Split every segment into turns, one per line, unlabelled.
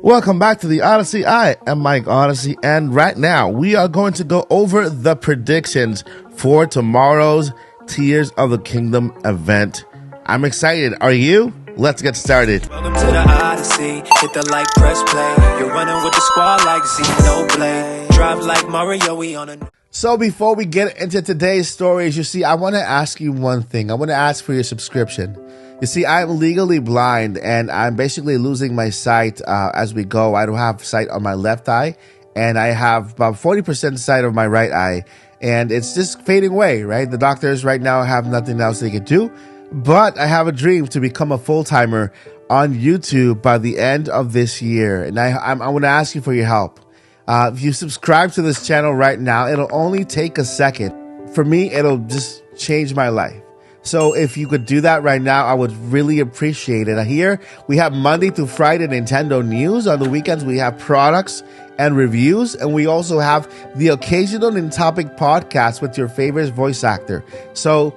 Welcome back to the Odyssey. I am Mike Odyssey, and right now we are going to go over the predictions for tomorrow's Tears of the Kingdom event. I'm excited. Are you? Let's get started.
Welcome to the Odyssey. Hit the like, press play. You're running with the squad like Xenoblade. Drive like Mario, we on a...
So before we get into today's stories, you see, I want to ask you one thing. I want to ask for your subscription. You see, I'm legally blind, and I'm basically losing my sight as we go. I don't have sight on my left eye, and I have about 40% sight of my right eye, and it's just fading away, right? The doctors right now have nothing else they can do, but I have a dream to become a full-timer on YouTube by the end of this year, and I want to ask you for your help. If you subscribe to this channel right now, it'll only take a second. For me, it'll just change my life. So if you could do that right now, I would really appreciate it. Here, we have Monday through Friday Nintendo news. On the weekends, we have products and reviews. And we also have the occasional Nintopic podcast with your favorite voice actor. So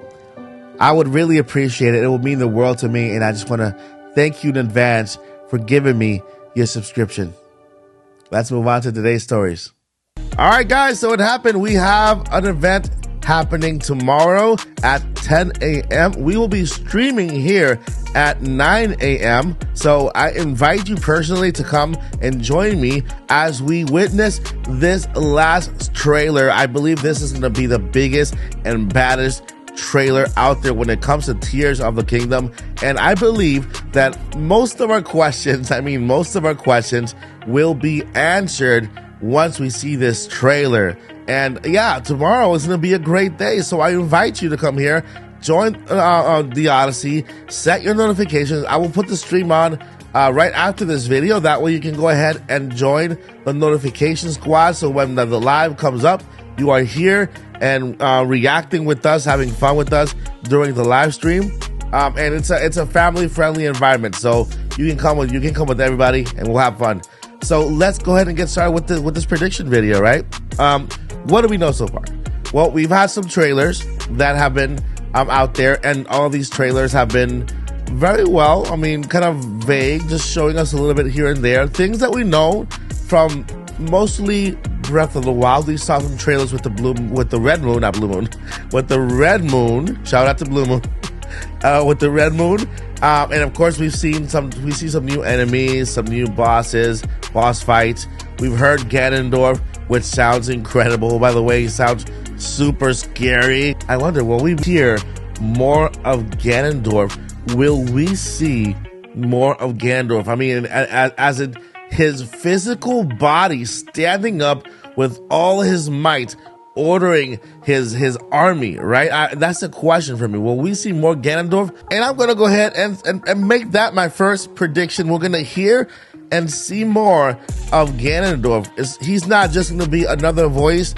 I would really appreciate it. It would mean the world to me. And I just want to thank you in advance for giving me your subscription. Let's move on to today's stories. All right, guys. So it happened. We have an event happening tomorrow at 10 a.m. We will be streaming here at 9 a.m. So I invite you personally to come and join me as we witness this last trailer. I believe this is going to be the biggest and baddest trailer out there when it comes to Tears of the Kingdom. And I believe that most of our questions will be answered once we see this trailer. And yeah, tomorrow is going to be a great day. So I invite you to come here, join the Odyssey, set your notifications. I will put the stream on right after this video. That way you can go ahead and join the notification squad. So when the live comes up, you are here and reacting with us, having fun with us during the live stream. And it's a family-friendly environment. So you can come with everybody and we'll have fun. So let's go ahead and get started with this prediction video, right? What do we know so far? Well, we've had some trailers that have been out there, and all these trailers have been very well, kind of vague, just showing us a little bit here and there. Things that we know from mostly Breath of the Wild. We saw some trailers with the Red Moon. Shout out to Blue Moon. With the Red Moon. And of course, we see some new enemies, some new boss fights. We've heard Ganondorf, which sounds incredible. By the way, he sounds super scary. I wonder, will we hear more of Ganondorf? Will we see more of Ganondorf? As in his physical body standing up with all his might, ordering his army, right? That's the question for me. Will we see more Ganondorf? And I'm going to go ahead and make that my first prediction. We're going to hear and see more of Ganondorf. He's not just going to be another voice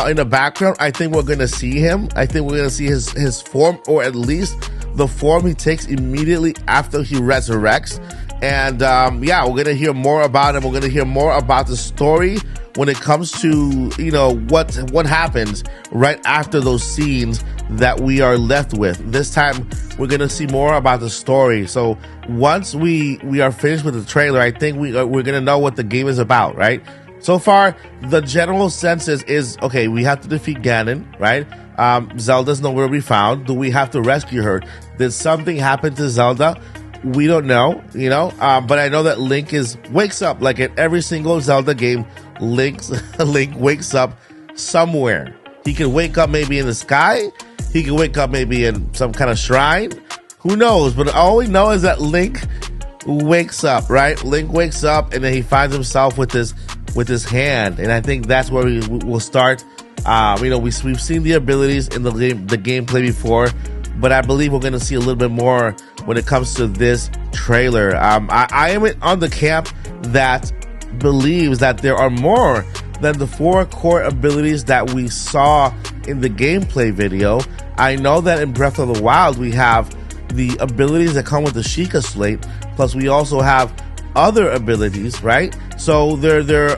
in the background. I think we're going to see him. I think we're going to see his form, or at least the form he takes immediately after he resurrects. And yeah, we're going to hear more about him. We're going to hear more about the story when it comes to, what happens right after those scenes that we are left with. This time, we're going to see more about the story. So once we are finished with the trailer, I think we're going to know what the game is about, right? So far, the general census is, okay, we have to defeat Ganon, right? Zelda's nowhere to be found. Do we have to rescue her? Did something happen to Zelda? We don't know, but I know that Link wakes up like in every single Zelda game. Link wakes up somewhere. He can wake up maybe in the sky. He can wake up maybe in some kind of shrine. Who knows? But all we know is that Link wakes up, right? Link wakes up and then he finds himself with his hand. And I think that's where we will start. We've seen the abilities in the gameplay before, but I believe we're going to see a little bit more when it comes to this trailer. I am on the camp that believes that there are more than the 4 core abilities that we saw in the gameplay video. I know that in Breath of the Wild we have the abilities that come with the Sheikah Slate, plus we also have other abilities, right? So there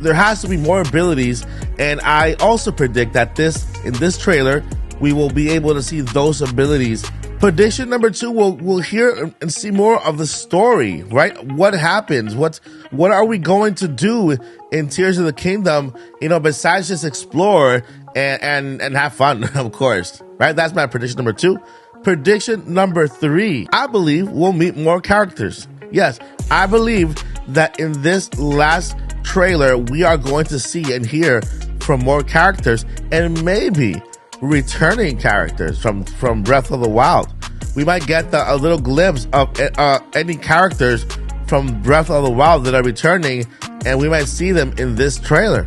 has to be more abilities, and I also predict that in this trailer we will be able to see those abilities Prediction number 2, we'll hear and see more of the story, right? What happens? What are we going to do in Tears of the Kingdom, besides just explore and have fun, of course, right? That's my prediction number 2. Prediction number 3, I believe we'll meet more characters. Yes, I believe that in this last trailer, we are going to see and hear from more characters, and maybe returning characters from Breath of the Wild. We might get a little glimpse of any characters from Breath of the Wild that are returning, and we might see them in this trailer.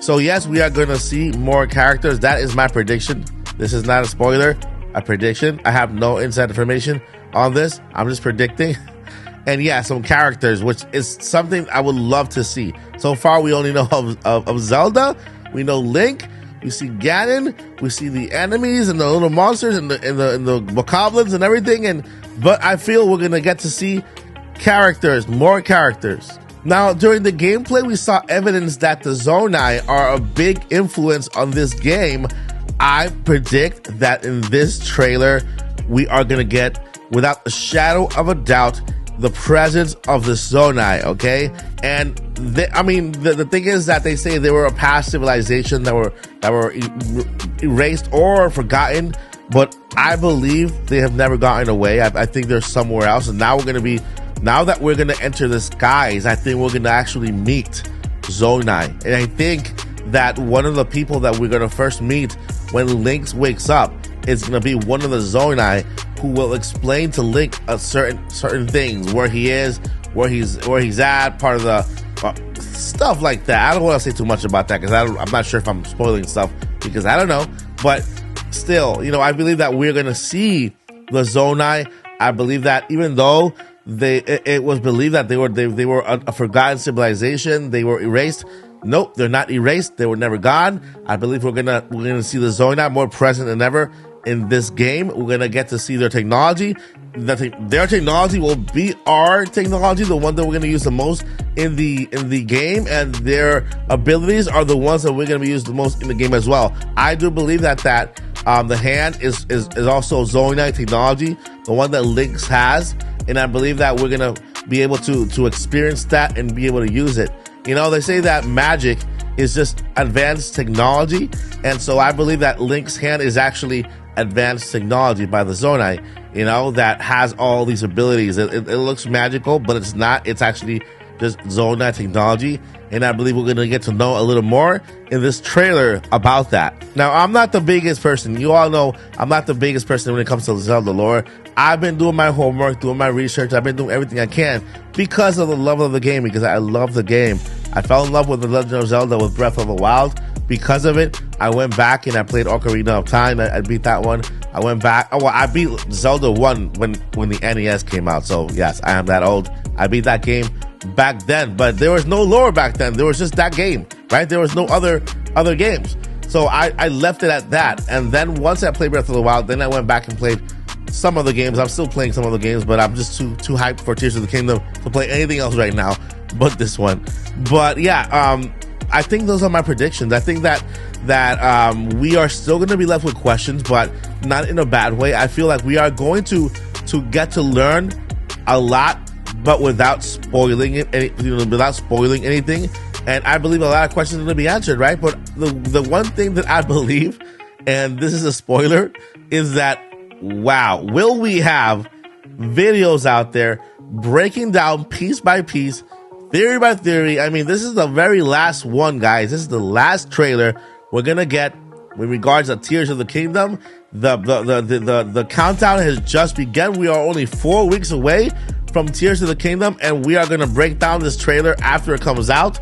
So yes, we are going to see more characters. That is my prediction. This is not a spoiler, a prediction. I have no inside information on this. I'm just predicting. And yeah, some characters, which is something I would love to see. So far, we only know of Zelda. We know Link. We see Ganon, we see the enemies and the little monsters and the bokoblins and everything, but I feel we're gonna get to see characters, more characters. Now, during the gameplay, we saw evidence that the Zonai are a big influence on this game. I predict that in this trailer, we are gonna get, without a shadow of a doubt, the presence of the Zonai, okay? And the thing is that they say they were a past civilization that were erased or forgotten, but I believe they have never gotten away. I think they're somewhere else, and now that we're gonna enter the skies, I think we're gonna actually meet Zonai. And I think that one of the people that we're gonna first meet when Link wakes up is gonna be one of the Zonai who will explain to Link certain things, where he is, where he's at, part of the stuff like that. I don't want to say too much about that because I'm not sure if I'm spoiling stuff because I don't know. But still, I believe that we're gonna see the Zonai. I believe that even though it was believed that they were a forgotten civilization, they were erased. Nope, they're not erased. They were never gone. I believe we're gonna see the Zonai more present than ever in this game. We're gonna get to see their technology. Their technology will be our technology, the one that we're gonna use the most in the game, and their abilities are the ones that we're gonna be used the most in the game as well. I do believe that the hand is also Zonai technology, the one that Lynx has, and I believe that we're gonna be able to experience that and be able to use it. They say that magic is just advanced technology, and so I believe that Link's hand is actually advanced technology by the Zonai, that has all these abilities. It looks magical, but it's not. It's actually just Zonai technology, and I believe we're going to get to know a little more in this trailer about that. Now, I'm not the biggest person. You all know I'm not the biggest person when it comes to Zelda lore. I've been doing my homework, doing my research. I've been doing everything I can because of the love of the game, because I love the game. I fell in love with The Legend of Zelda with Breath of the Wild. Because of it, I went back and I played Ocarina of Time. I beat that one. I went back. I beat Zelda 1 when the NES came out. So yes, I am that old. I beat that game back then, but there was no lore back then. There was just that game, right? There was no other games. So I left it at that. And then once I played Breath of the Wild, then I went back and played some of the games. I'm still playing some of the games, but I'm just too hyped for Tears of the Kingdom to play anything else right now but this one. But yeah, I think those are my predictions. I think that we are still going to be left with questions, but not in a bad way. I feel like we are going to get to learn a lot, but without spoiling it, without spoiling anything. And I believe a lot of questions are going to be answered, right? But the one thing that I believe, and this is a spoiler, is that, wow, will we have videos out there breaking down piece by piece, theory by theory? I mean, this is the very last one, guys. This is the last trailer we're gonna get with regards to Tears of the Kingdom. The countdown has just begun. We are only 4 weeks away from Tears of the Kingdom, and we are gonna break down this trailer after it comes out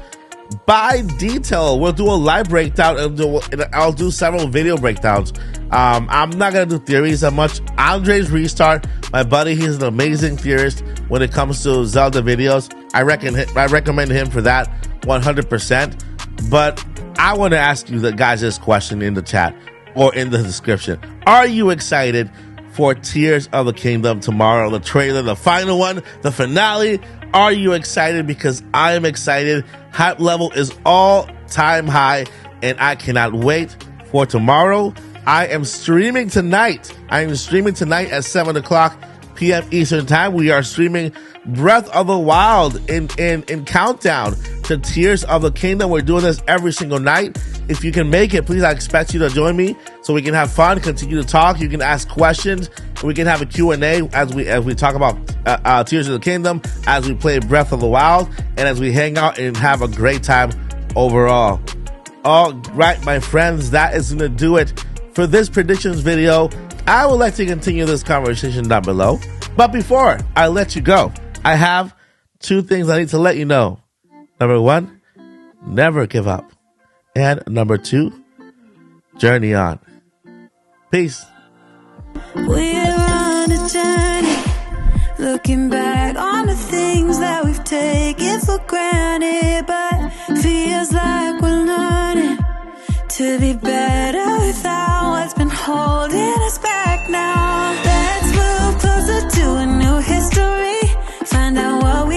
by detail. We'll do a live breakdown, and I'll do several video breakdowns. I'm not gonna do theories that much. Andre's Restart, my buddy, he's an amazing theorist when it comes to Zelda videos. I recommend him for that 100%. But I want to ask you guys this question in the chat or in the description. Are you excited for Tears of the Kingdom tomorrow? The trailer, the final one, the finale. Are you excited? Because I am excited. Hype level is all time high, and I cannot wait for tomorrow. I am streaming tonight. I am streaming tonight at 7 o'clock p.m. Eastern Time. We are streaming Breath of the Wild in countdown to Tears of the Kingdom. We're doing this every single night. If you can make it, please, I expect you to join me so we can have fun, continue to talk. You can ask questions. We can have a Q&A as we talk about Tears of the Kingdom, as we play Breath of the Wild, and as we hang out and have a great time overall. All right, my friends, that is going to do it for this predictions video. I would like to continue this conversation down below. But before I let you go, I have 2 things I need to let you know. Number 1, never give up. And number 2, journey on. Peace.
We're on a journey, looking back on the things that we've taken for granted, but feels like we're learning to be better.